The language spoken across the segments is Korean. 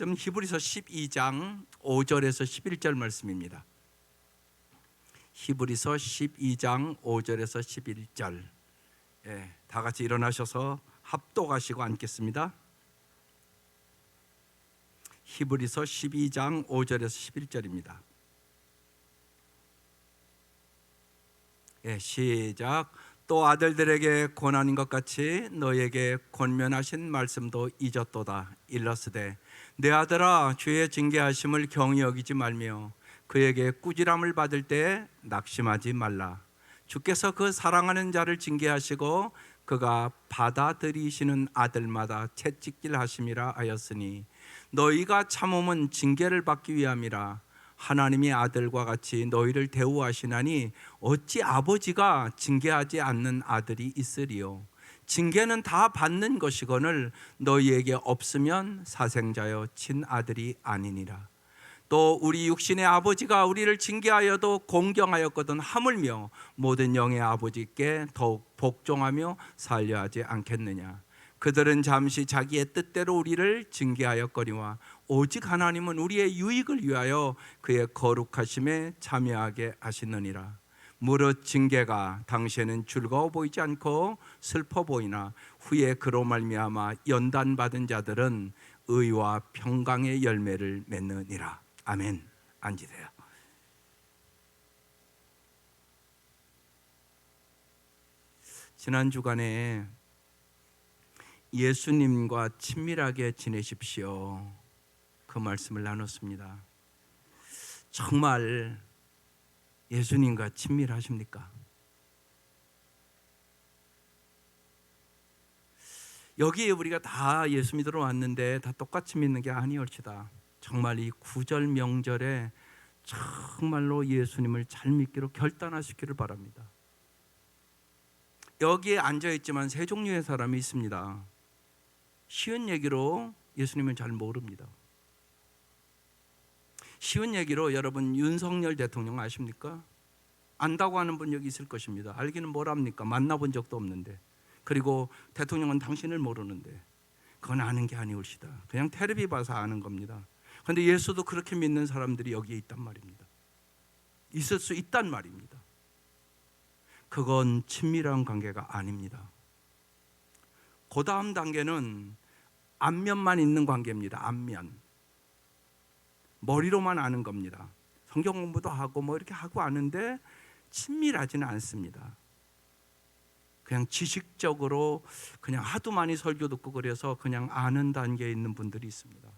히브리서 12장 5절에서 11절 말씀입니다. 히브리서 12장 5절에서 11절. 다 같이 일어나셔서 합독하시고 앉겠습니다. 히브리서 12장 5절에서 11절입니다. 시작. 또 아들들에게 권하는 것 같이 너에게 권면하신 말씀도 잊었도다. 일러스되 내 아들아, 주의 징계하심을 경히 여기지 말며 그에게 꾸지람을 받을 때 낙심하지 말라. 주께서 그 사랑하는 자를 징계하시고 그가 받아들이시는 아들마다 채찍질 하심이라 하였으니 너희가 참음은 징계를 받기 위함이라. 하나님이 아들과 같이 너희를 대우하시나니 어찌 아버지가 징계하지 않는 아들이 있으리요. 징계는 다 받는 것이거늘 너희에게 없으면 사생자여 친아들이 아니니라. 또 우리 육신의 아버지가 우리를 징계하여도 공경하였거든 하물며 모든 영의 아버지께 더욱 복종하며 살려하지 않겠느냐. 그들은 잠시 자기의 뜻대로 우리를 징계하였거니와 오직 하나님은 우리의 유익을 위하여 그의 거룩하심에 참여하게 하시느니라. 무릇 징계가 당시에는 즐거워 보이지 않고 슬퍼 보이나 후에 그로 말미암아 연단받은 자들은 의와 평강의 열매를 맺느니라. 아멘. 앉으세요. 지난 주간에 예수님과 친밀하게 지내십시오, 그 말씀을 나눴습니다. 정말 예수님과 친밀하십니까? 여기에 우리가 다 예수 믿으러 왔는데 다 똑같이 믿는 게 아니올지다. 정말 이 구절 명절에 정말로 예수님을 잘 믿기로 결단하시기를 바랍니다. 여기에 앉아있지만 세 종류의 사람이 있습니다. 쉬운 얘기로 예수님을 잘 모릅니다. 쉬운 얘기로 여러분 윤석열 대통령 아십니까? 안다고 하는 분 여기 있을 것입니다. 알기는 뭘 합니까? 만나본 적도 없는데. 그리고 대통령은 당신을 모르는데. 그건 아는 게 아니올시다. 그냥 텔레비 봐서 아는 겁니다. 그런데 예수도 그렇게 믿는 사람들이 여기에 있단 말입니다. 있을 수 있단 말입니다. 그건 친밀한 관계가 아닙니다. 그 다음 단계는 안면만 있는 관계입니다. 안면. 머리로만 아는 겁니다. 성경 공부도 하고 뭐 이렇게 하고 아는데 친밀하지는 않습니다. 그냥 지식적으로 그냥 하도 많이 설교 듣고 그래서 그냥 아는 단계에 있는 분들이 있습니다.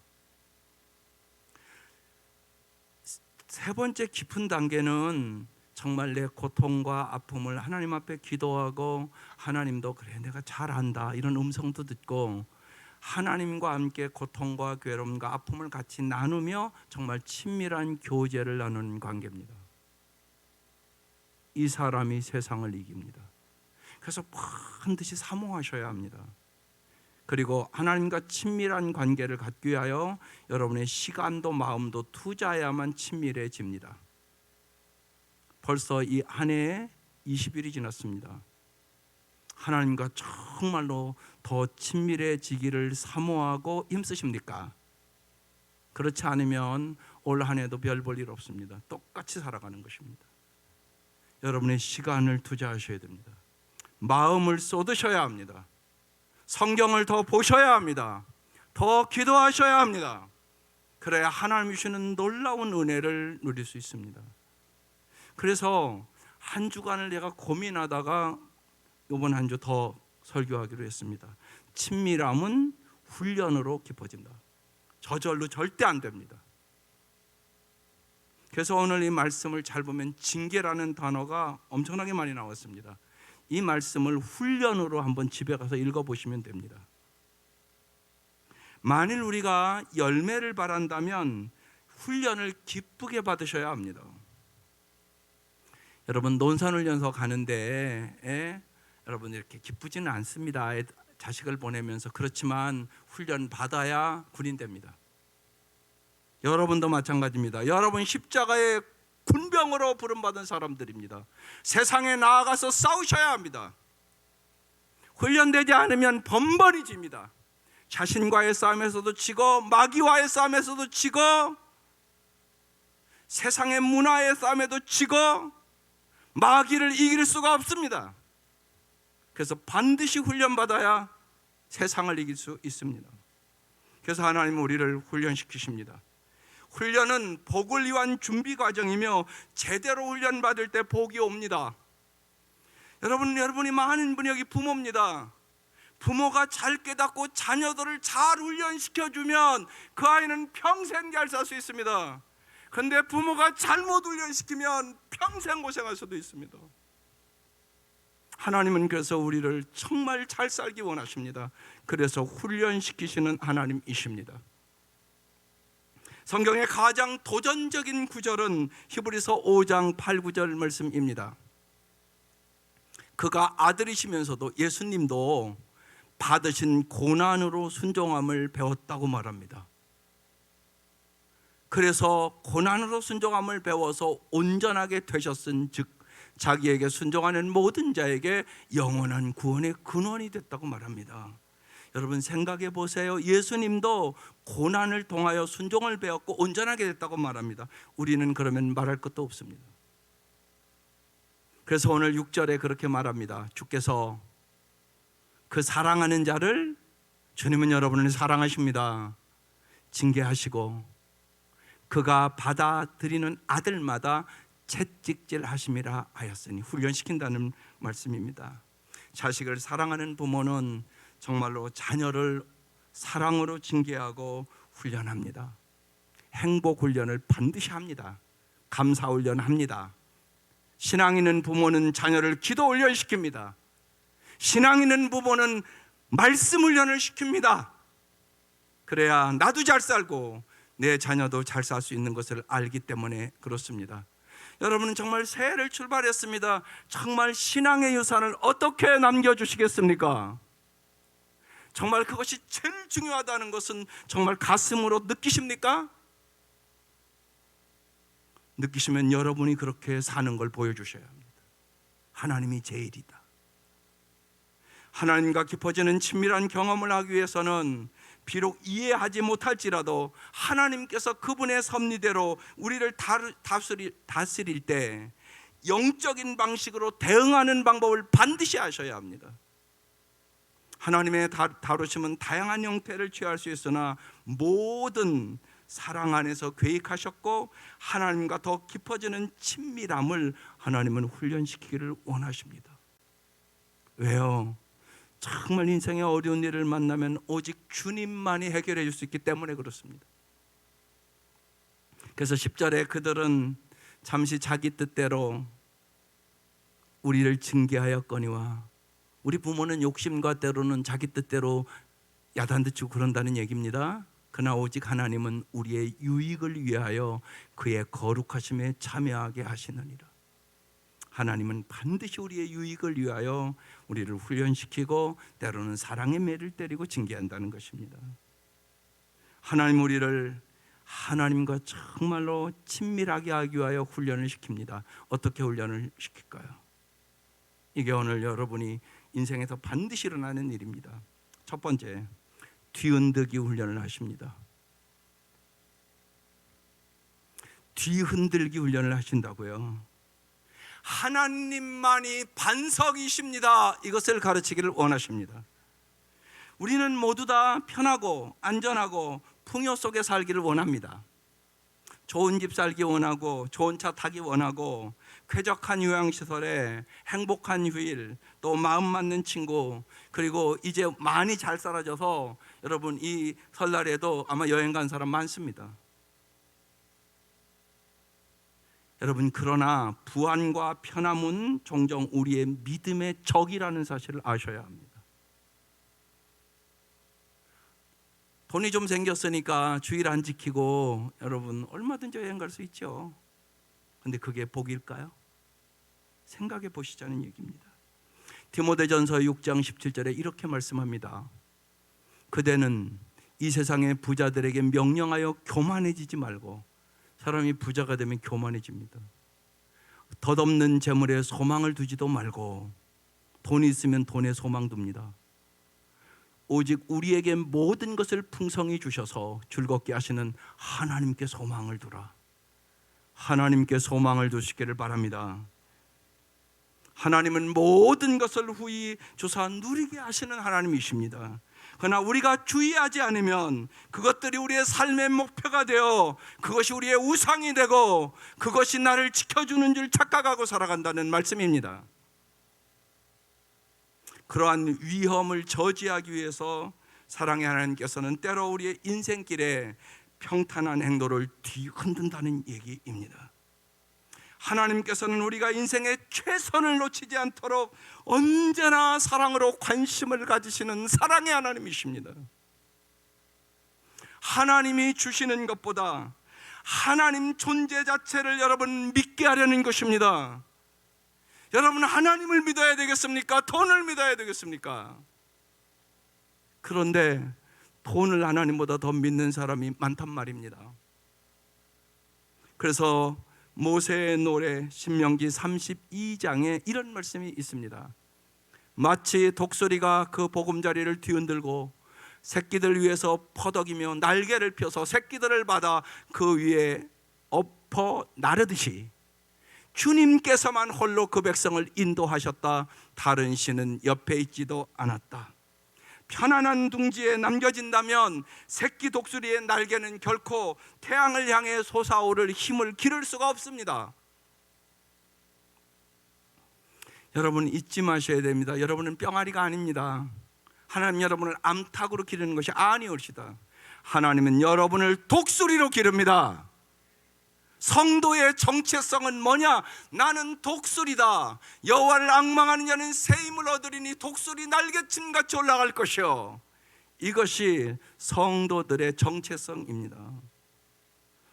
세 번째 깊은 단계는 정말 내 고통과 아픔을 하나님 앞에 기도하고 하나님도 그래 내가 잘 안다 이런 음성도 듣고 하나님과 함께 고통과 괴로움과 아픔을 같이 나누며 정말 친밀한 교제를 나누는 관계입니다. 이 사람이 세상을 이깁니다. 그래서 반드시 사모하셔야 합니다. 그리고 하나님과 친밀한 관계를 갖기 위하여 여러분의 시간도 마음도 투자해야만 친밀해집니다. 벌써 이 한 해에 20일이 지났습니다. 하나님과 정말로 더 친밀해지기를 사모하고 힘쓰십니까? 그렇지 않으면 올 한 해도 별 볼 일 없습니다. 똑같이 살아가는 것입니다. 여러분의 시간을 투자하셔야 됩니다. 마음을 쏟으셔야 합니다. 성경을 더 보셔야 합니다. 더 기도하셔야 합니다. 그래야 하나님이 주시는 놀라운 은혜를 누릴 수 있습니다. 그래서 한 주간을 내가 고민하다가 이번 한 주 더 설교하기로 했습니다. 친밀함은 훈련으로 깊어진다. 저절로 절대 안 됩니다. 그래서 오늘 이 말씀을 잘 보면 징계라는 단어가 엄청나게 많이 나왔습니다. 이 말씀을 훈련으로 한번 집에 가서 읽어보시면 됩니다. 만일 우리가 열매를 바란다면 훈련을 기쁘게 받으셔야 합니다. 여러분 논산훈련소 가는데 여러분 이렇게 기쁘지는 않습니다. 자식을 보내면서. 그렇지만 훈련 받아야 군인 됩니다. 여러분도 마찬가지입니다. 여러분 십자가의 군병으로 부름받은 사람들입니다. 세상에 나아가서 싸우셔야 합니다. 훈련되지 않으면 번번이 집니다. 자신과의 싸움에서도 지고, 마귀와의 싸움에서도 지고, 세상의 문화의 싸움에도 지고, 마귀를 이길 수가 없습니다. 그래서 반드시 훈련받아야 세상을 이길 수 있습니다. 그래서 하나님은 우리를 훈련시키십니다. 훈련은 복을 위한 준비 과정이며 제대로 훈련받을 때 복이 옵니다. 여러분이 많은 분이 여기 부모입니다. 부모가 잘 깨닫고 자녀들을 잘 훈련시켜주면 그 아이는 평생 잘 살 수 있습니다. 그런데 부모가 잘못 훈련시키면 평생 고생할 수도 있습니다. 하나님은 그래서 우리를 정말 잘 살기 원하십니다. 그래서 훈련시키시는 하나님이십니다. 성경의 가장 도전적인 구절은 히브리서 5장 8, 9절 말씀입니다. 그가 아들이시면서도 예수님도 받으신 고난으로 순종함을 배웠다고 말합니다. 그래서 고난으로 순종함을 배워서 온전하게 되셨은즉 자기에게 순종하는 모든 자에게 영원한 구원의 근원이 됐다고 말합니다. 여러분 생각해 보세요. 예수님도 고난을 통하여 순종을 배웠고 온전하게 됐다고 말합니다. 우리는 그러면 말할 것도 없습니다. 그래서 오늘 6절에 그렇게 말합니다. 주께서 그 사랑하는 자를, 주님은 여러분을 사랑하십니다, 징계하시고 그가 받아들이는 아들마다 채찍질 하심이라 하였으니, 훈련시킨다는 말씀입니다. 자식을 사랑하는 부모는 정말로 자녀를 사랑으로 징계하고 훈련합니다. 행복 훈련을 반드시 합니다. 감사 훈련합니다. 신앙 있는 부모는 자녀를 기도 훈련시킵니다. 신앙 있는 부모는 말씀 훈련을 시킵니다. 그래야 나도 잘 살고 내 자녀도 잘 살 수 있는 것을 알기 때문에 그렇습니다. 여러분은 정말 새해를 출발했습니다. 정말 신앙의 유산을 어떻게 남겨주시겠습니까? 정말 그것이 제일 중요하다는 것은 정말 가슴으로 느끼십니까? 느끼시면 여러분이 그렇게 사는 걸 보여주셔야 합니다. 하나님이 제일이다. 하나님과 깊어지는 친밀한 경험을 하기 위해서는 비록 이해하지 못할지라도 하나님께서 그분의 섭리대로 우리를 다스릴 때 영적인 방식으로 대응하는 방법을 반드시 아셔야 합니다. 하나님의 다루심은 다양한 형태를 취할 수 있으나 모든 사랑 안에서 계획하셨고 하나님과 더 깊어지는 친밀함을 하나님은 훈련시키기를 원하십니다. 왜요? 정말 인생의 어려운 일을 만나면 오직 주님만이 해결해 줄 수 있기 때문에 그렇습니다. 그래서 10절에 그들은 잠시 자기 뜻대로 우리를 징계하였거니와, 우리 부모는 욕심과 때로는 자기 뜻대로 야단도 치고 그런다는 얘기입니다. 그러나 오직 하나님은 우리의 유익을 위하여 그의 거룩하심에 참여하게 하시느니라. 하나님은 반드시 우리의 유익을 위하여 우리를 훈련시키고 때로는 사랑의 매를 때리고 징계한다는 것입니다. 하나님 우리를 하나님과 정말로 친밀하게 하기 위하여 훈련을 시킵니다. 어떻게 훈련을 시킬까요? 이게 오늘 여러분이 인생에서 반드시 일어나는 일입니다. 첫 번째, 뒤흔들기 훈련을 하십니다. 뒤흔들기 훈련을 하신다고요. 하나님만이 반석이십니다. 이것을 가르치기를 원하십니다. 우리는 모두 다 편하고 안전하고 풍요 속에 살기를 원합니다. 좋은 집 살기 원하고 좋은 차 타기 원하고 쾌적한 요양시설에 행복한 휴일, 또 마음 맞는 친구, 그리고 이제 많이 잘 살아져서 여러분 이 설날에도 아마 여행 간 사람 많습니다. 여러분 그러나 부안과 편함은 종종 우리의 믿음의 적이라는 사실을 아셔야 합니다. 돈이 좀 생겼으니까 주일 안 지키고 여러분 얼마든지 여행 갈 수 있죠. 그런데 그게 복일까요? 생각해 보시자는 얘기입니다. 디모데전서 6장 17절에 이렇게 말씀합니다. 그대는 이 세상의 부자들에게 명령하여 교만해지지 말고, 사람이 부자가 되면 교만해집니다. 덧없는 재물에 소망을 두지도 말고, 돈이 있으면 돈에 소망 둡니다. 오직 우리에게 모든 것을 풍성히 주셔서 즐겁게 하시는 하나님께 소망을 두라. 하나님께 소망을 두시기를 바랍니다. 하나님은 모든 것을 후히 주사 누리게 하시는 하나님이십니다. 그러나 우리가 주의하지 않으면 그것들이 우리의 삶의 목표가 되어 그것이 우리의 우상이 되고 그것이 나를 지켜주는 줄 착각하고 살아간다는 말씀입니다. 그러한 위험을 저지하기 위해서 사랑의 하나님께서는 때로 우리의 인생길에 평탄한 행로를 뒤흔든다는 얘기입니다. 하나님께서는 우리가 인생의 최선을 놓치지 않도록 언제나 사랑으로 관심을 가지시는 사랑의 하나님이십니다. 하나님이 주시는 것보다 하나님 존재 자체를 여러분 믿게 하려는 것입니다. 여러분, 하나님을 믿어야 되겠습니까? 돈을 믿어야 되겠습니까? 그런데 돈을 하나님보다 더 믿는 사람이 많단 말입니다. 그래서 모세의 노래 신명기 32장에 이런 말씀이 있습니다. 마치 독수리가 그 보금자리를 뒤흔들고 새끼들 위해서 퍼덕이며 날개를 펴서 새끼들을 받아 그 위에 엎어 나르듯이 주님께서만 홀로 그 백성을 인도하셨다. 다른 신은 옆에 있지도 않았다. 편안한 둥지에 남겨진다면 새끼 독수리의 날개는 결코 태양을 향해 솟아오를 힘을 기를 수가 없습니다. 여러분, 잊지 마셔야 됩니다. 여러분은 뿅아리가 아닙니다. 하나님 여러분을 암탉으로 기르는 것이 아니올시다. 하나님은 여러분을 독수리로 기릅니다. 성도의 정체성은 뭐냐? 나는 독수리다. 여호와를 앙망하는 자는 새 힘을 얻으리니 독수리 날개침같이 올라갈 것이요. 이것이 성도들의 정체성입니다.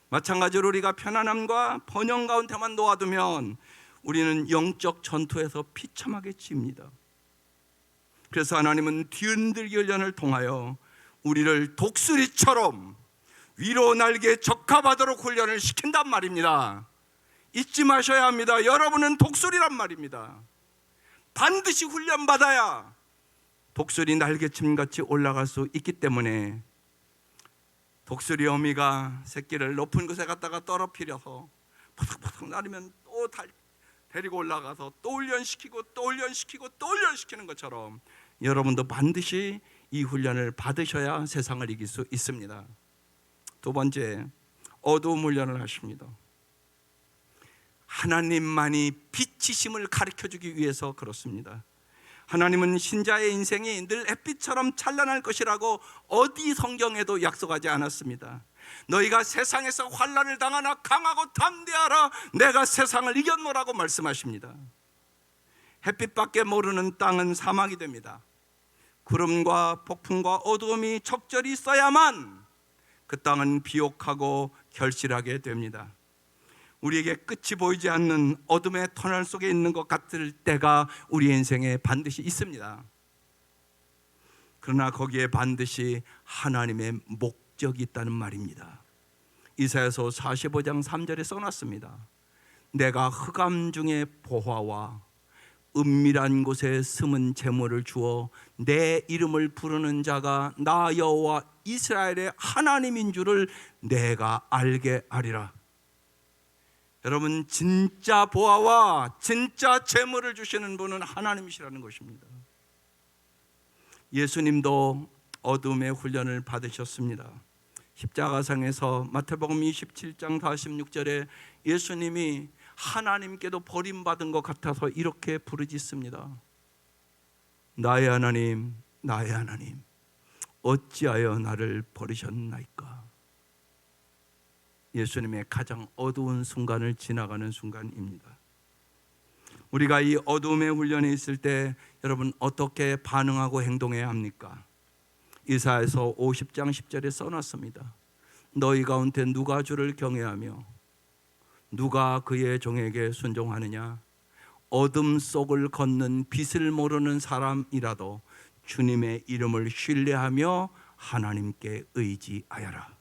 마찬가지로 우리가 편안함과 번영 가운데만 놓아두면 우리는 영적 전투에서 비참하게 칩니다. 그래서 하나님은 뒤흔들기 훈련을 통하여 우리를 독수리처럼 위로 날개에 적합하도록 훈련을 시킨단 말입니다. 잊지 마셔야 합니다. 여러분은 독수리란 말입니다. 반드시 훈련받아야 독수리 날개침같이 올라갈 수 있기 때문에 독수리 어미가 새끼를 높은 곳에 갖다가 떨어뜨려서 포덕포덕 나르면 또 데리고 올라가서 또 훈련시키고 또 훈련시키고 또 훈련시키는 것처럼 여러분도 반드시 이 훈련을 받으셔야 세상을 이길 수 있습니다. 두 번째, 어두움 훈련을 하십니다. 하나님만이 빛이심을 가르쳐주기 위해서 그렇습니다. 하나님은 신자의 인생이 늘 햇빛처럼 찬란할 것이라고 어디 성경에도 약속하지 않았습니다. 너희가 세상에서 환난을 당하나 강하고 담대하라. 내가 세상을 이겼노라고 말씀하십니다. 햇빛밖에 모르는 땅은 사막이 됩니다. 구름과 폭풍과 어두움이 적절히 있어야만 그 땅은 비옥하고 결실하게 됩니다. 우리에게 끝이 보이지 않는 어둠의 터널 속에 있는 것 같을 때가 우리 인생에 반드시 있습니다. 그러나 거기에 반드시 하나님의 목적이 있다는 말입니다. 이사야서 45장 3절에 써놨습니다. 내가 흑암 중에 보화와 은밀한 곳에 숨은 재물을 주어 내 이름을 부르는 자가 나 여호와 이스라엘의 하나님인 줄을 내가 알게 하리라. 여러분, 진짜 보화와 진짜 재물을 주시는 분은 하나님이시라는 것입니다. 예수님도 어둠의 훈련을 받으셨습니다. 십자가상에서 마태복음 27장 46절에 예수님이 하나님께도 버림받은 것 같아서 이렇게 부르짖습니다. 나의 하나님, 나의 하나님, 어찌하여 나를 버리셨나이까. 예수님의 가장 어두운 순간을 지나가는 순간입니다. 우리가 이 어두움의 훈련에 있을 때 여러분 어떻게 반응하고 행동해야 합니까? 이사야서 50장 10절에 써놨습니다. 너희 가운데 누가 주를 경외하며 누가 그의 종에게 순종하느냐? 어둠 속을 걷는 빛을 모르는 사람이라도 주님의 이름을 신뢰하며 하나님께 의지하여라.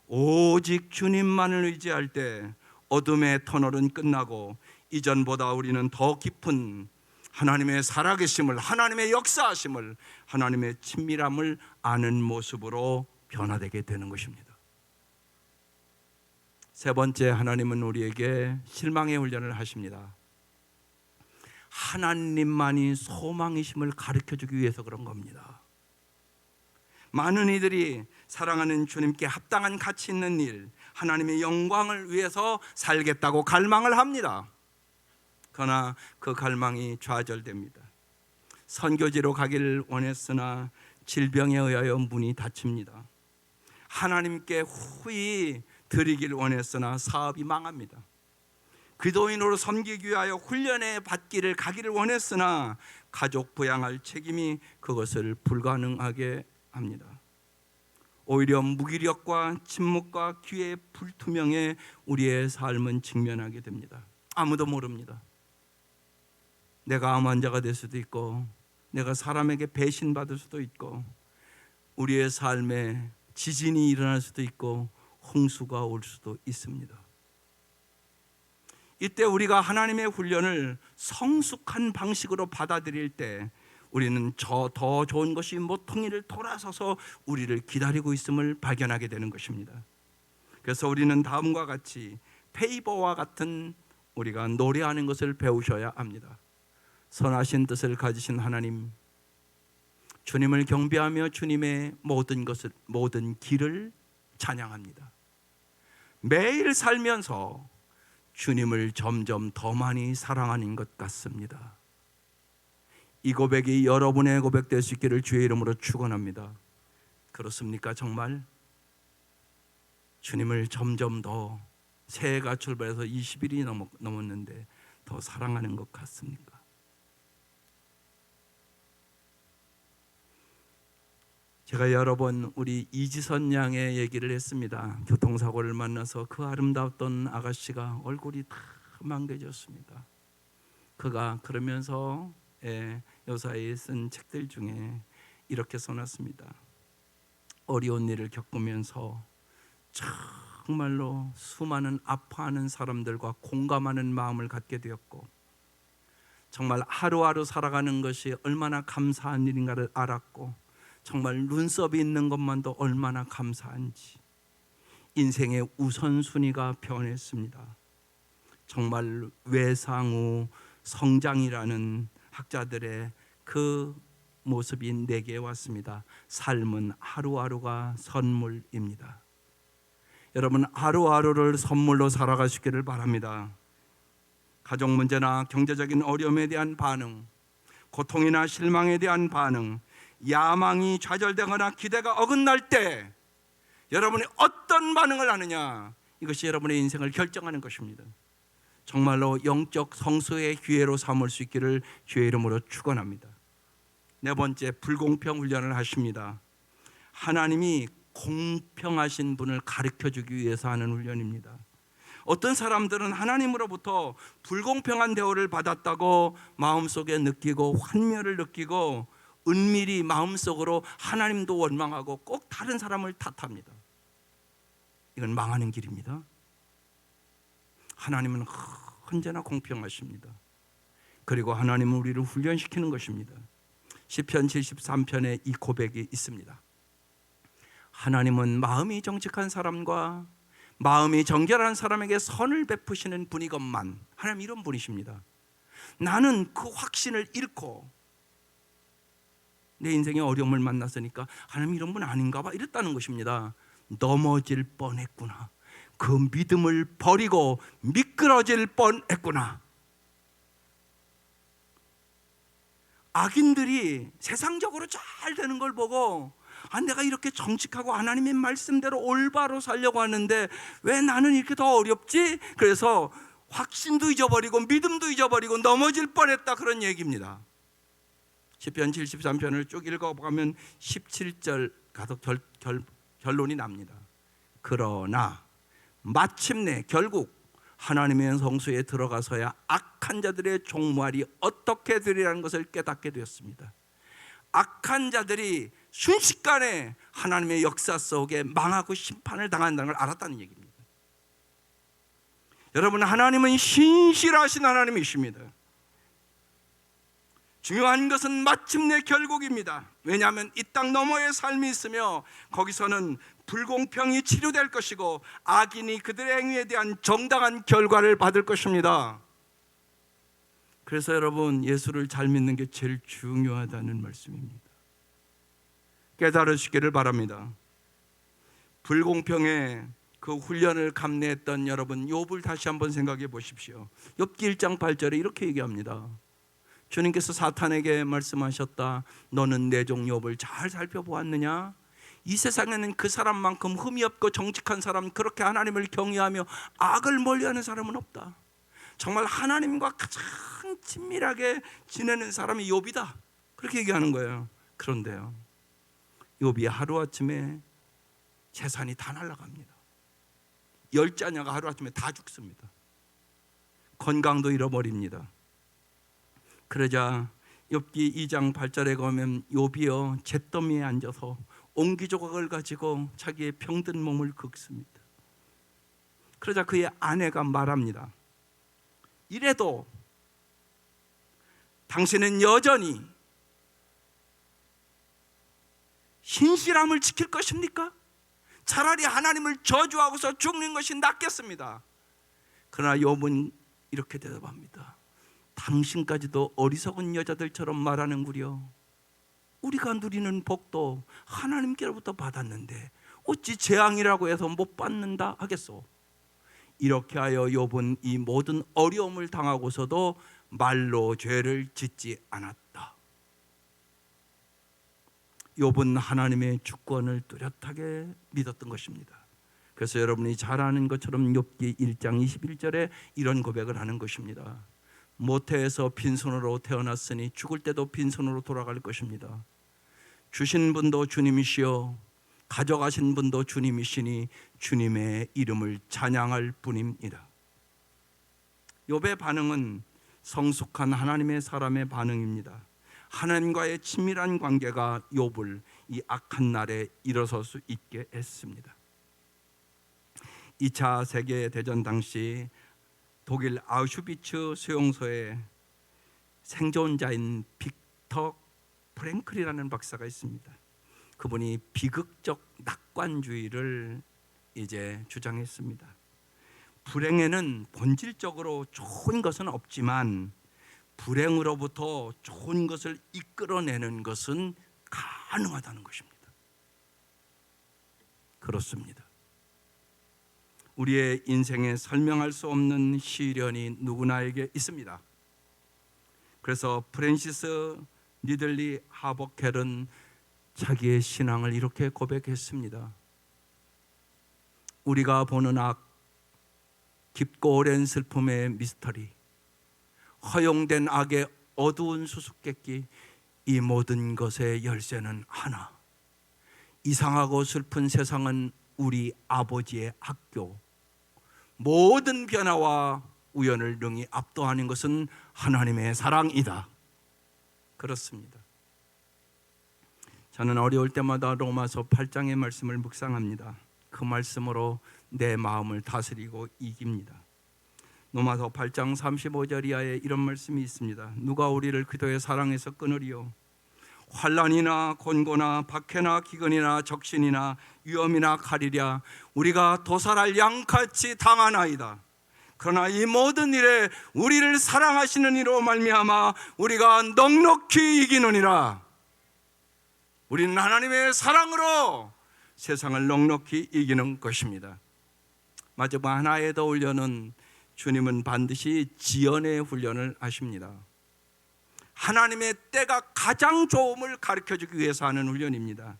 오직 주님만을 의지할 때 어둠의 터널은 끝나고 이전보다 우리는 더 깊은 하나님의 살아계심을, 하나님의 역사하심을, 하나님의 친밀함을 아는 모습으로 변화되게 되는 것입니다. 세 번째, 하나님은 우리에게 실망의 훈련을 하십니다. 하나님만이 소망이심을 가르쳐주기 위해서 그런 겁니다. 많은 이들이 사랑하는 주님께 합당한 가치 있는 일, 하나님의 영광을 위해서 살겠다고 갈망을 합니다. 그러나 그 갈망이 좌절됩니다. 선교지로 가기를 원했으나 질병에 의하여 문이 닫힙니다. 하나님께 후히 드리길 원했으나 사업이 망합니다. 기도인으로 섬기기 위하여 훈련에 받기를 가기를 원했으나 가족 부양할 책임이 그것을 불가능하게 합니다. 오히려 무기력과 침묵과 기회의 불투명에 우리의 삶은 직면하게 됩니다. 아무도 모릅니다. 내가 암 환자가 될 수도 있고, 내가 사람에게 배신받을 수도 있고, 우리의 삶에 지진이 일어날 수도 있고, 홍수가 올 수도 있습니다. 이때 우리가 하나님의 훈련을 성숙한 방식으로 받아들일 때 우리는 더 좋은 것이 모퉁이를 돌아서서 우리를 기다리고 있음을 발견하게 되는 것입니다. 그래서 우리는 다음과 같이 페이버와 같은 우리가 노래하는 것을 배우셔야 합니다. 선하신 뜻을 가지신 하나님, 주님을 경배하며 주님의 모든 길을 찬양합니다. 매일 살면서 주님을 점점 더 많이 사랑하는 것 같습니다. 이 고백이 여러분의 고백 될 수 있기를 주의 이름으로 축원합니다. 그렇습니까? 정말 주님을 점점 더, 새해가 출발해서 20일이 넘었는데 더 사랑하는 것 같습니까? 제가 여러 번 우리 이지선 양의 얘기를 했습니다. 교통사고를 만나서 그 아름다웠던 아가씨가 얼굴이 다 망개졌습니다. 그가 그러면서 요사이에 쓴 책들 중에 이렇게 써놨습니다. 어려운 일을 겪으면서 정말로 수많은 아파하는 사람들과 공감하는 마음을 갖게 되었고, 정말 하루하루 살아가는 것이 얼마나 감사한 일인가를 알았고, 정말 눈썹이 있는 것만도 얼마나 감사한지 인생의 우선순위가 변했습니다. 정말 외상후 성장이라는 학자들의 그 모습이 내게 왔습니다. 삶은 하루하루가 선물입니다. 여러분, 하루하루를 선물로 살아가시기를 바랍니다. 가족 문제나 경제적인 어려움에 대한 반응, 고통이나 실망에 대한 반응, 야망이 좌절되거나 기대가 어긋날 때 여러분이 어떤 반응을 하느냐, 이것이 여러분의 인생을 결정하는 것입니다. 정말로 영적 성수의 기회로 삼을 수 있기를 주의 이름으로 축원합니다. 네 번째, 불공평 훈련을 하십니다. 하나님이 공평하신 분을 가르쳐주기 위해서 하는 훈련입니다. 어떤 사람들은 하나님으로부터 불공평한 대우를 받았다고 마음속에 느끼고 환멸을 느끼고 은밀히 마음속으로 하나님도 원망하고 꼭 다른 사람을 탓합니다. 이건 망하는 길입니다. 하나님은 언제나 공평하십니다. 그리고 하나님은 우리를 훈련시키는 것입니다. 시편 73편에 이 고백이 있습니다. 하나님은 마음이 정직한 사람과 마음이 정결한 사람에게 선을 베푸시는 분이건만, 하나님 이런 분이십니다. 나는 그 확신을 잃고 내 인생에 어려움을 만났으니까 하나님 이런 분 아닌가 봐 이랬다는 것입니다. 넘어질 뻔했구나. 그 믿음을 버리고 미끄러질 뻔했구나. 악인들이 세상적으로 잘 되는 걸 보고, 내가 이렇게 정직하고 하나님의 말씀대로 올바로 살려고 하는데 왜 나는 이렇게 더 어렵지? 그래서 확신도 잊어버리고 믿음도 잊어버리고 넘어질 뻔했다, 그런 얘기입니다. 시편 73편을 쭉 읽어보면 17절 가서 결론이 납니다. 그러나 마침내 결국 하나님의 성소에 들어가서야 악한 자들의 종말이 어떻게 되리라는 것을 깨닫게 되었습니다. 악한 자들이 순식간에 하나님의 역사 속에 망하고 심판을 당한다는 걸 알았다는 얘기입니다. 여러분, 하나님은 신실하신 하나님이십니다. 중요한 것은 마침내 결국입니다. 왜냐하면 이 땅 너머의 삶이 있으며 거기서는 불공평이 치료될 것이고 악인이 그들의 행위에 대한 정당한 결과를 받을 것입니다. 그래서 여러분, 예수를 잘 믿는 게 제일 중요하다는 말씀입니다. 깨달으시기를 바랍니다. 불공평의 그 훈련을 감내했던 여러분, 욥을 다시 한번 생각해 보십시오. 욥기 1장 8절에 이렇게 얘기합니다. 주님께서 사탄에게 말씀하셨다. 너는 내 종 욥을 잘 살펴보았느냐? 이 세상에는 그 사람만큼 흠이 없고 정직한 사람, 그렇게 하나님을 경외하며 악을 멀리하는 사람은 없다. 정말 하나님과 가장 친밀하게 지내는 사람이 욥이다, 그렇게 얘기하는 거예요. 그런데요, 욥이 하루아침에 재산이 다 날아갑니다. 10자녀가 하루아침에 다 죽습니다. 건강도 잃어버립니다. 그러자 욥기 2장 8절에 가면 욥이여 잿더미에 앉아서 옹기조각을 가지고 자기의 병든 몸을 긁습니다. 그러자 그의 아내가 말합니다. 이래도 당신은 여전히 신실함을 지킬 것입니까? 차라리 하나님을 저주하고서 죽는 것이 낫겠습니다. 그러나 욥은 이렇게 대답합니다. 당신까지도 어리석은 여자들처럼 말하는구려. 우리가 누리는 복도 하나님께로부터 받았는데 어찌 재앙이라고 해서 못 받는다 하겠소. 이렇게 하여 욥은 이 모든 어려움을 당하고서도 말로 죄를 짓지 않았다. 욥은 하나님의 주권을 뚜렷하게 믿었던 것입니다. 그래서 여러분이 잘 아는 것처럼 욥기 1장 21절에 이런 고백을 하는 것입니다. 모태에서 빈손으로 태어났으니 죽을 때도 빈손으로 돌아갈 것입니다. 주신 분도 주님이시요 가져가신 분도 주님이시니 주님의 이름을 찬양할 뿐입니다. 욥의 반응은 성숙한 하나님의 사람의 반응입니다. 하나님과의 친밀한 관계가 욥을 이 악한 날에 일어설 수 있게 했습니다. 2차 세계대전 당시 독일 아우슈비츠 수용소에 생존자인 빅터 프랭클이라는 박사가 있습니다. 그분이 비극적 낙관주의를 이제 주장했습니다. 불행에는 본질적으로 좋은 것은 없지만 불행으로부터 좋은 것을 이끌어내는 것은 가능하다는 것입니다. 그렇습니다. 우리의 인생에 설명할 수 없는 시련이 누구나에게 있습니다. 그래서 프랜시스 니들리 하버켈은 자기의 신앙을 이렇게 고백했습니다. 우리가 보는 악, 깊고 오랜 슬픔의 미스터리, 허용된 악의 어두운 수수께끼, 이 모든 것의 열쇠는 하나. 이상하고 슬픈 세상은 우리 아버지의 학교. 모든 변화와 우연을 능히 압도하는 것은 하나님의 사랑이다. 그렇습니다. 저는 어려울 때마다 로마서 8장의 말씀을 묵상합니다. 그 말씀으로 내 마음을 다스리고 이깁니다. 로마서 8장 35절 이하에 이런 말씀이 있습니다. 누가 우리를 그도의 사랑에서 끊으리요? 환난이나 곤고나 박해나 기근이나 적신이나 위험이나 칼이랴 우리가 도살할 양같이 당하나이다. 그러나 이 모든 일에 우리를 사랑하시는 이로 말미암아 우리가 넉넉히 이기느니라. 우리는 하나님의 사랑으로 세상을 넉넉히 이기는 것입니다. 마지막 하나에 더 올려는 주님은 반드시 지연의 훈련을 하십니다. 하나님의 때가 가장 좋음을 가르쳐주기 위해서 하는 훈련입니다.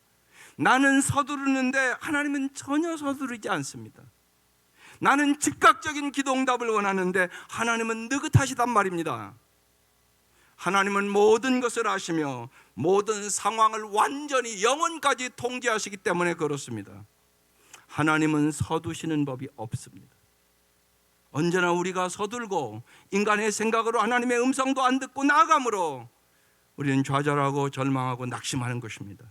나는 서두르는데 하나님은 전혀 서두르지 않습니다. 나는 즉각적인 기도응답을 원하는데 하나님은 느긋하시단 말입니다. 하나님은 모든 것을 아시며 모든 상황을 완전히 영원까지 통제하시기 때문에 그렇습니다. 하나님은 서두시는 법이 없습니다. 언제나 우리가 서둘고 인간의 생각으로 하나님의 음성도 안 듣고 나아감으로 우리는 좌절하고 절망하고 낙심하는 것입니다.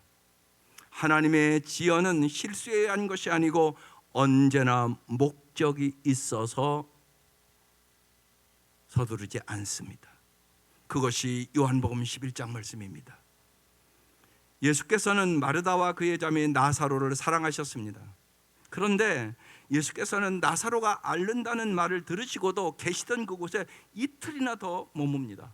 하나님의 지연은 실수에 의한 것이 아니고 언제나 목적이 있어서 서두르지 않습니다. 그것이 요한복음 11장 말씀입니다. 예수께서는 마르다와 그의 자매 나사로를 사랑하셨습니다. 그런데 예수께서는 나사로가 앓는다는 말을 들으시고도 계시던 그곳에 이틀이나 더 머뭅니다.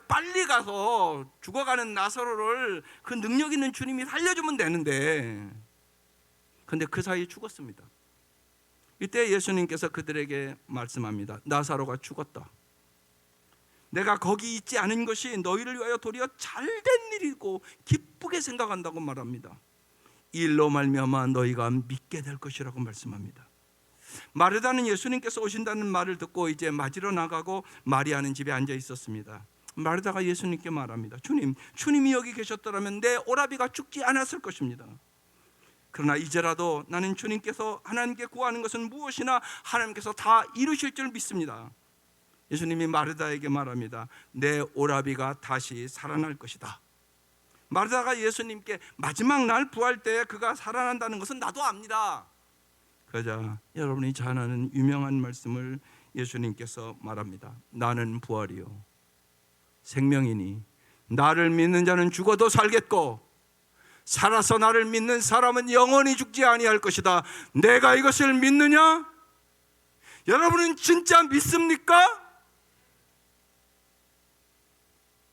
빨리 가서 죽어가는 나사로를 그 능력 있는 주님이 살려주면 되는데, 그런데 그 사이에 죽었습니다. 이때 예수님께서 그들에게 말씀합니다. 나사로가 죽었다. 내가 거기 있지 않은 것이 너희를 위하여 도리어 잘된 일이고 기쁘게 생각한다고 말합니다. 이 일로 말미암아 너희가 믿게 될 것이라고 말씀합니다. 마르다는 예수님께서 오신다는 말을 듣고 이제 맞으러 나가고 마리아는 집에 앉아 있었습니다. 마르다가 예수님께 말합니다. 주님이 여기 계셨더라면 내 오라비가 죽지 않았을 것입니다. 그러나 이제라도 나는 주님께서 하나님께 구하는 것은 무엇이나 하나님께서 다 이루실 줄 믿습니다. 예수님이 마르다에게 말합니다. 내 오라비가 다시 살아날 것이다. 마르다가 예수님께 마지막 날 부활 때 그가 살아난다는 것은 나도 압니다. 그러자 여러분이 잘 아는 유명한 말씀을 예수님께서 말합니다. 나는 부활이요 생명이니 나를 믿는 자는 죽어도 살겠고 살아서 나를 믿는 사람은 영원히 죽지 아니할 것이다. 내가 이것을 믿느냐? 여러분은 진짜 믿습니까?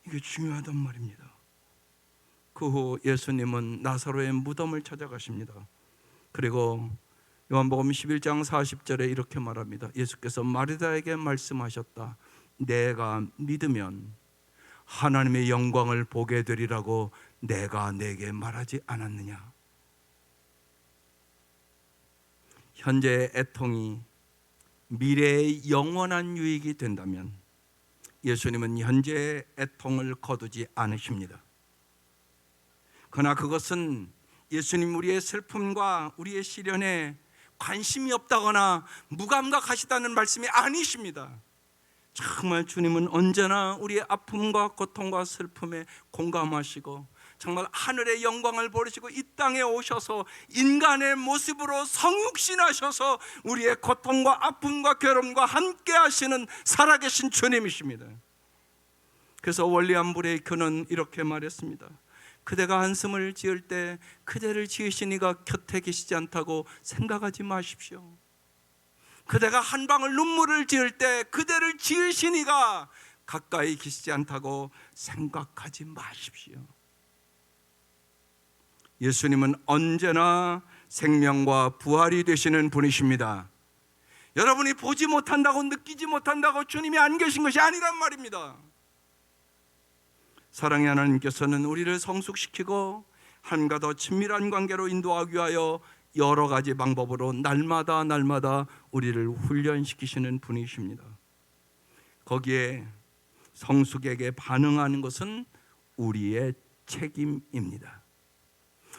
이게 중요하단 말입니다. 그 후 예수님은 나사로의 무덤을 찾아가십니다. 그리고 요한복음 11장 40절에 이렇게 말합니다. 예수께서 마르다에게 말씀하셨다. 내가 믿으면 하나님의 영광을 보게 되리라고 내가 내게 말하지 않았느냐. 현재의 애통이 미래의 영원한 유익이 된다면 예수님은 현재의 애통을 거두지 않으십니다. 그러나 그것은 예수님 우리의 슬픔과 우리의 시련에 관심이 없다거나 무감각하시다는 말씀이 아니십니다. 정말 주님은 언제나 우리의 아픔과 고통과 슬픔에 공감하시고 정말 하늘의 영광을 버리시고 이 땅에 오셔서 인간의 모습으로 성육신하셔서 우리의 고통과 아픔과 괴로움과 함께 하시는 살아계신 주님이십니다. 그래서 월리암 브레이크는 이렇게 말했습니다. 그대가 한숨을 지을 때 그대를 지으신 이가 곁에 계시지 않다고 생각하지 마십시오. 그대가 한 방울 눈물을 지을 때 그대를 지으신 이가 가까이 계시지 않다고 생각하지 마십시오. 예수님은 언제나 생명과 부활이 되시는 분이십니다. 여러분이 보지 못한다고 느끼지 못한다고 주님이 안 계신 것이 아니란 말입니다. 사랑의 하나님께서는 우리를 성숙시키고 하나님과 더 친밀한 관계로 인도하기 위하여 여러 가지 방법으로 날마다 우리를 훈련시키시는 분이십니다. 거기에 성숙에게 반응하는 것은 우리의 책임입니다.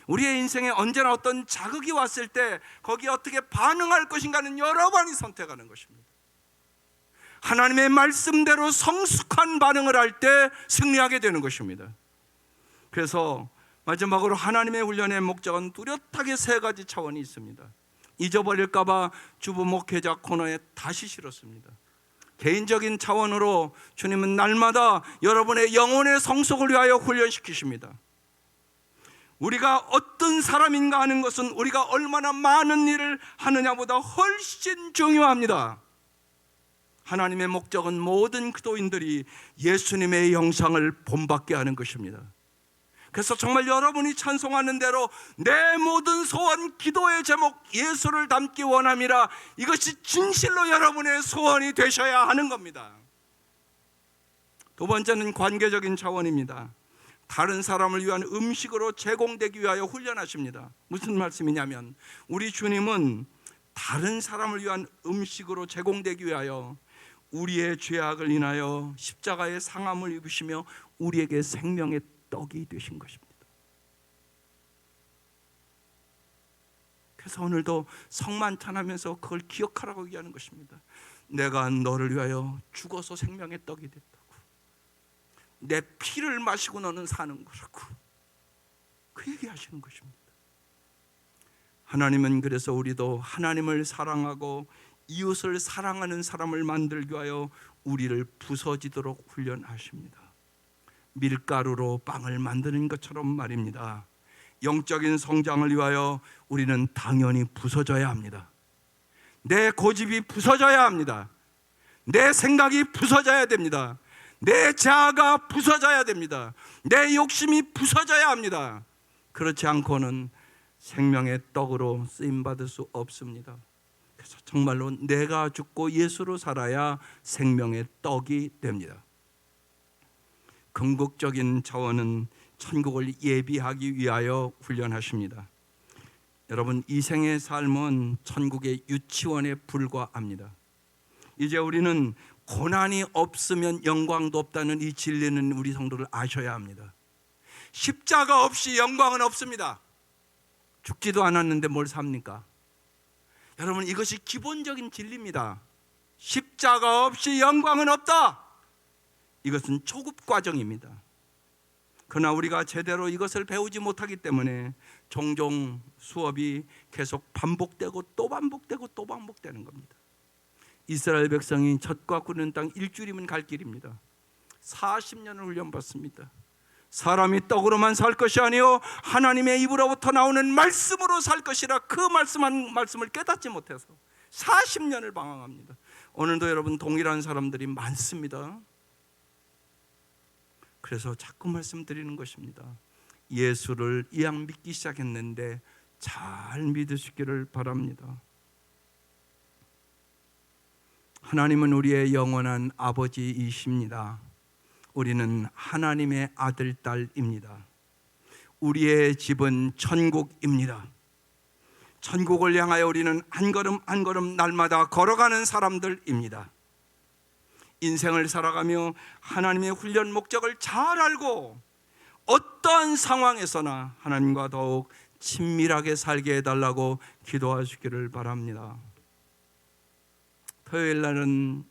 우리의 인생에 언제나 어떤 자극이 왔을 때 거기에 어떻게 반응할 것인가는 여러 번이 선택하는 것입니다. 하나님의 말씀대로 성숙한 반응을 할 때 승리하게 되는 것입니다. 그래서 마지막으로 하나님의 훈련의 목적은 뚜렷하게 세 가지 차원이 있습니다. 잊어버릴까 봐 주부 목회자 코너에 다시 실었습니다. 개인적인 차원으로 주님은 날마다 여러분의 영혼의 성숙을 위하여 훈련시키십니다. 우리가 어떤 사람인가 하는 것은 우리가 얼마나 많은 일을 하느냐보다 훨씬 중요합니다. 하나님의 목적은 모든 기도인들이 예수님의 영상을 본받게 하는 것입니다. 그래서 정말 여러분이 찬송하는 대로 내 모든 소원 기도의 제목 예수를 담기 원함이라, 이것이 진실로 여러분의 소원이 되셔야 하는 겁니다. 두 번째는 관계적인 차원입니다. 다른 사람을 위한 음식으로 제공되기 위하여 훈련하십니다. 무슨 말씀이냐면 우리 주님은 다른 사람을 위한 음식으로 제공되기 위하여 우리의 죄악을 인하여 십자가의 상함을 입으시며 우리에게 생명의 떡이 되신 것입니다. 그래서 오늘도 성만찬하면서 그걸 기억하라고 얘기하는 것입니다. 내가 너를 위하여 죽어서 생명의 떡이 됐다고, 내 피를 마시고 너는 사는 거라고, 그 얘기하시는 것입니다. 하나님은 그래서 우리도 하나님을 사랑하고 이웃을 사랑하는 사람을 만들기 위하여 우리를 부서지도록 훈련하십니다. 밀가루로 빵을 만드는 것처럼 말입니다. 영적인 성장을 위하여 우리는 당연히 부서져야 합니다. 내 고집이 부서져야 합니다. 내 생각이 부서져야 됩니다. 내 자아가 부서져야 됩니다. 내 욕심이 부서져야 합니다. 그렇지 않고는 생명의 떡으로 쓰임받을 수 없습니다. 그래서 정말로 내가 죽고 예수로 살아야 생명의 떡이 됩니다. 궁극적인 자원은 천국을 예비하기 위하여 훈련하십니다. 여러분, 이 생의 삶은 천국의 유치원에 불과합니다. 이제 우리는 고난이 없으면 영광도 없다는 이 진리는 우리 성도를 아셔야 합니다. 십자가 없이 영광은 없습니다. 죽지도 않았는데 뭘 삽니까? 여러분, 이것이 기본적인 진리입니다. 십자가 없이 영광은 없다. 이것은 초급 과정입니다. 그러나 우리가 제대로 이것을 배우지 못하기 때문에 종종 수업이 계속 반복되고 또 반복되고 또 반복되는 겁니다. 이스라엘 백성이 젖과 꿀은 땅 일주일이면 갈 길입니다. 40년을 훈련받습니다. 사람이 떡으로만 살 것이 아니요 하나님의 입으로부터 나오는 말씀으로 살 것이라 그 말씀을 깨닫지 못해서 40년을 방황합니다. 오늘도 여러분 동일한 사람들이 많습니다. 그래서 자꾸 말씀드리는 것입니다. 예수를 이왕 믿기 시작했는데 잘 믿으시기를 바랍니다. 하나님은 우리의 영원한 아버지이십니다. 우리는 하나님의 아들, 딸입니다. 우리의 집은 천국입니다. 천국을 향하여 우리는 한 걸음 한 걸음 날마다 걸어가는 사람들입니다. 인생을 살아가며 하나님의 훈련 목적을 잘 알고 어떠한 상황에서나 하나님과 더욱 친밀하게 살게 해달라고 기도하시기를 바랍니다. 토요일 날은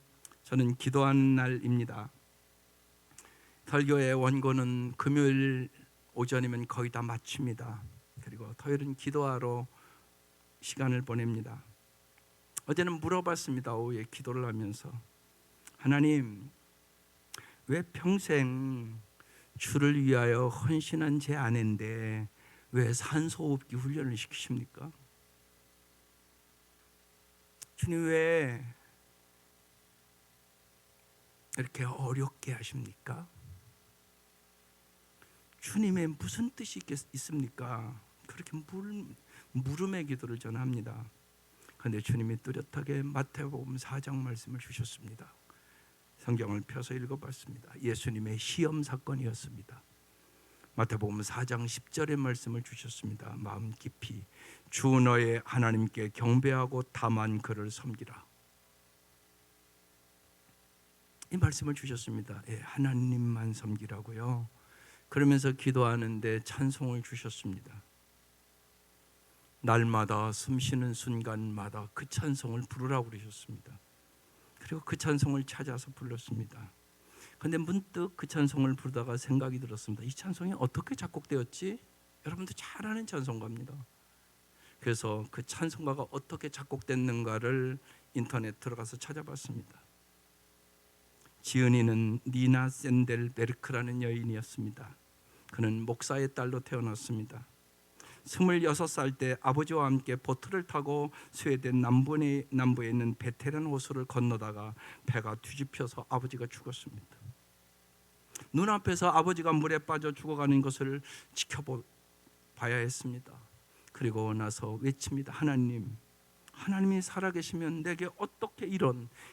저는 기도하는 날입니다. 설교의 원고는 금요일 오전이면 거의 다 마칩니다. 그리고 토요일은 기도하러 시간을 보냅니다. 어제는 물어봤습니다. 오후에 기도를 하면서 하나님, 왜 평생 주를 위하여 헌신한 제 아내인데 왜 산소호흡기 훈련을 시키십니까? 주님, 왜 이렇게 어렵게 하십니까? 주님의 무슨 뜻이 있습니까? 그렇게 물음의 기도를 전합니다. 그런데 주님이 뚜렷하게 마태복음 4장 말씀을 주셨습니다. 성경을 펴서 읽어봤습니다. 예수님의 시험 사건이었습니다. 마태복음 4장 10절의 말씀을 주셨습니다. 마음 깊이 주 너의 하나님께 경배하고 다만 그를 섬기라. 이 말씀을 주셨습니다. 예, 하나님만 섬기라고요. 그러면서 기도하는데 찬송을 주셨습니다. 날마다 숨쉬는 순간마다 그 찬송을 부르라고 그러셨습니다. 그리고 그 찬송을 찾아서 불렀습니다. 그런데 문득 그 찬송을 부르다가 생각이 들었습니다. 이 찬송이 어떻게 작곡되었지? 여러분도 잘 아는 찬송가입니다. 그래서 그 찬송가가 어떻게 작곡됐는가를 인터넷 들어가서 찾아봤습니다. 지은이는 니나 샌델베르크라는 여인이었습니다. 그는 목사의 딸로 태어났습니다. 26살 때 아버지와 함께 보트를 타고 스웨덴 남부에 있는 베테랑 호수를 건너다가 배가 뒤집혀서 아버지가 죽었습니다. 눈앞에서 아버지가 물에 빠져 죽어가는 것을 지켜봐야 했습니다. 그리고 나서 외칩니다. 하나님이 살아계시면 내게 어떻게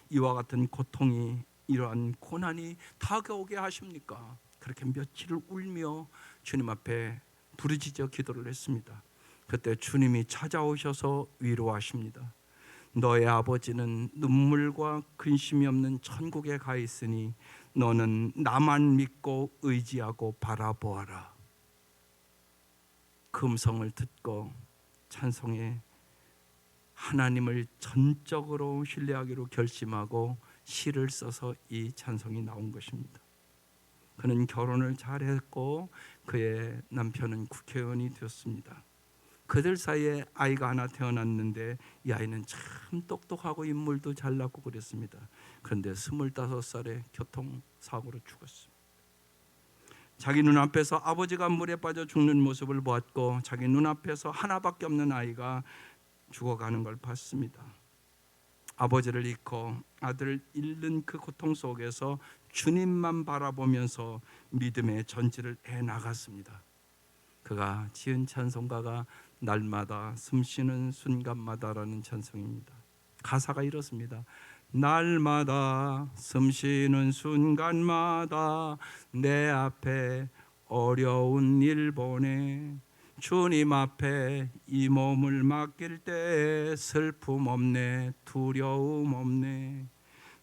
이와 같은 고통이, 이러한 고난이 다가오게 하십니까? 그렇게 며칠을 울며 주님 앞에 부르짖어 기도를 했습니다. 그때 주님이 찾아오셔서 위로하십니다. 너의 아버지는 눈물과 근심이 없는 천국에 가 있으니 너는 나만 믿고 의지하고 바라보아라. 그 음성을 듣고 찬송에 하나님을 전적으로 신뢰하기로 결심하고 시를 써서 이 찬송이 나온 것입니다. 그는 결혼을 잘했고 그의 남편은 국회의원이 되었습니다. 그들 사이에 아이가 하나 태어났는데 이 아이는 참 똑똑하고 인물도 잘났고 그랬습니다. 그런데 25살에 교통사고로 죽었습니다. 자기 눈앞에서 아버지가 물에 빠져 죽는 모습을 보았고 자기 눈앞에서 하나밖에 없는 아이가 죽어가는 걸 봤습니다. 아버지를 잃고 아들을 잃는 그 고통 속에서 주님만 바라보면서 믿음의 전지를 해나갔습니다. 그가 지은 찬송가가 날마다 숨쉬는 순간마다라는 찬송입니다. 가사가 이렇습니다. 날마다 숨쉬는 순간마다 내 앞에 어려운 일 보내 주님 앞에 이 몸을 맡길 때 슬픔 없네 두려움 없네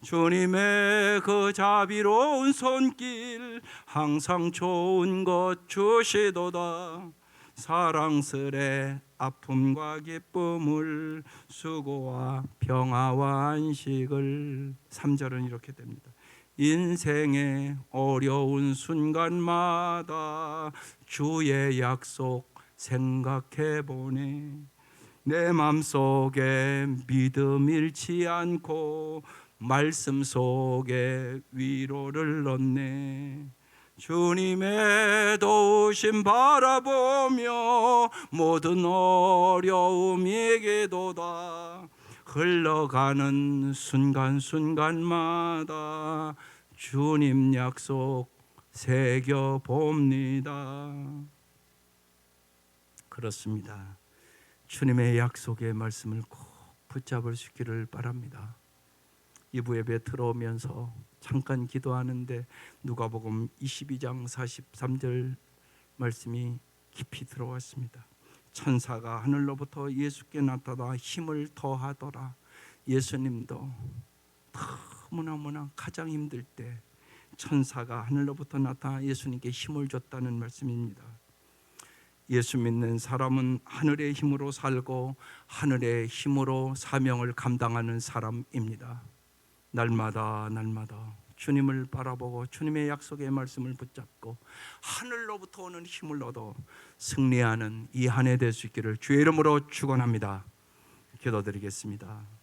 주님의 그 자비로운 손길 항상 좋은 것 주시도다 사랑스레 아픔과 기쁨을 수고와 평화와 안식을 3절은 이렇게 됩니다. 인생의 어려운 순간마다 주의 약속 생각해보네 내 맘속에 믿음 잃지 않고 말씀 속에 위로를 넣네 주님의 도우심 바라보며 모든 어려움 이기도다 흘러가는 순간순간마다 주님 약속 새겨봅니다. 그렇습니다. 주님의 약속의 말씀을 꼭 붙잡을 수 있기를 바랍니다. 2부 예배 들어오면서 잠깐 기도하는데 누가복음 22장 43절 말씀이 깊이 들어왔습니다. 천사가 하늘로부터 예수께 나타나 힘을 더하더라. 예수님도 너무나 가장 힘들 때 천사가 하늘로부터 나타나 예수님께 힘을 줬다는 말씀입니다. 예수 믿는 사람은 하늘의 힘으로 살고 하늘의 힘으로 사명을 감당하는 사람입니다. 날마다 주님을 바라보고 주님의 약속의 말씀을 붙잡고 하늘로부터 오는 힘을 얻어 승리하는 이 한 해 될 수 있기를 주의 이름으로 축원합니다. 기도드리겠습니다.